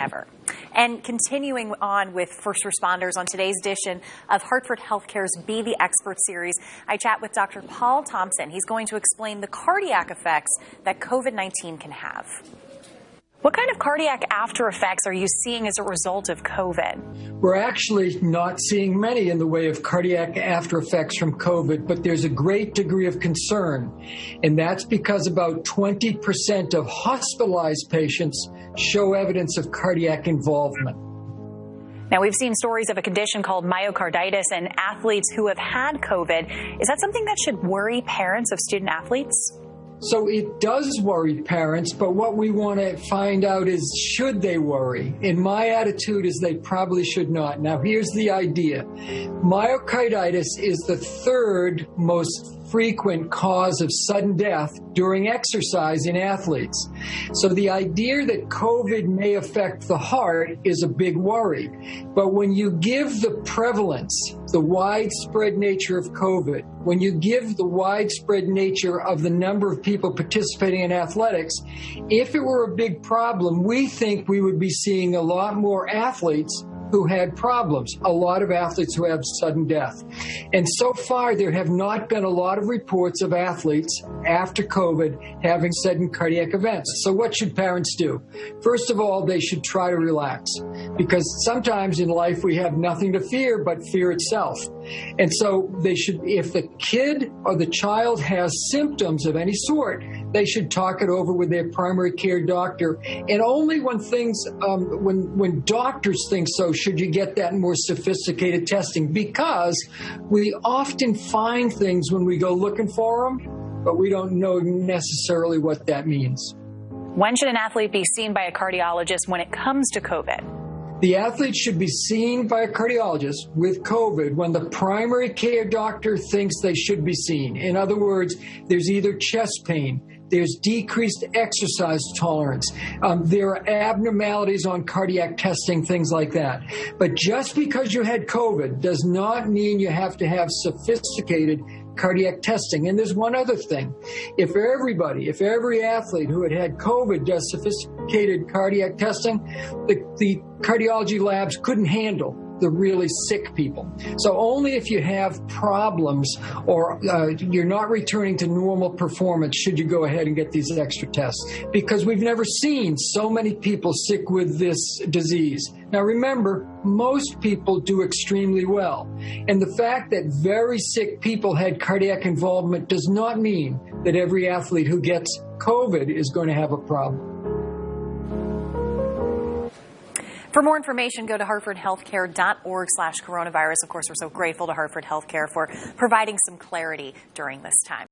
ever. And continuing on with first responders on today's edition of Hartford HealthCare's Be the Expert series, I chat with Dr. Paul Thompson. He's going to explain the cardiac effects that COVID-19 can have. What kind of cardiac after effects are you seeing as a result of COVID? We're actually not seeing many in the way of cardiac after effects from COVID, but there's a great degree of concern. And that's because about 20% of hospitalized patients show evidence of cardiac involvement. Now, we've seen stories of a condition called myocarditis in athletes who have had COVID. Is that something that should worry parents of student athletes? So it does worry parents, but what we want to find out is, should they worry? And my attitude is they probably should not. Now, here's the idea. Myocarditis is the third most frequent cause of sudden death during exercise in athletes. So the idea that COVID may affect the heart is a big worry. But when you give the prevalence, the widespread nature of COVID, when you give the widespread nature of the number of people participating in athletics, if it were a big problem, we think we would be seeing a lot more athletes who had problems, a lot of athletes who have sudden death. And so far, there have not been a lot of reports of athletes after COVID having sudden cardiac events. So what should parents do? First of all, they should try to relax, because sometimes in life we have nothing to fear but fear itself. And so they should, if the kid or the child has symptoms of any sort, they should talk it over with their primary care doctor. And only when things, when doctors think so, should you get that more sophisticated testing, because we often find things when we go looking for them, but we don't know necessarily what that means. When should an athlete be seen by a cardiologist when it comes to COVID? The athlete should be seen by a cardiologist with COVID when the primary care doctor thinks they should be seen. In other words, there's either chest pain, there's decreased exercise tolerance, there are abnormalities on cardiac testing, things like that. But just because you had COVID does not mean you have to have sophisticated cardiac testing. And there's one other thing. If every athlete who had COVID does sophisticated cardiac testing, the cardiology labs couldn't handle the really sick people. So only if you have problems or you're not returning to normal performance should you go ahead and get these extra tests, because we've never seen so many people sick with this disease. Now remember, most people do extremely well. And the fact that very sick people had cardiac involvement does not mean that every athlete who gets COVID is going to have a problem. For more information, go to hartfordhealthcare.org/coronavirus. Of course, we're so grateful to Hartford HealthCare for providing some clarity during this time.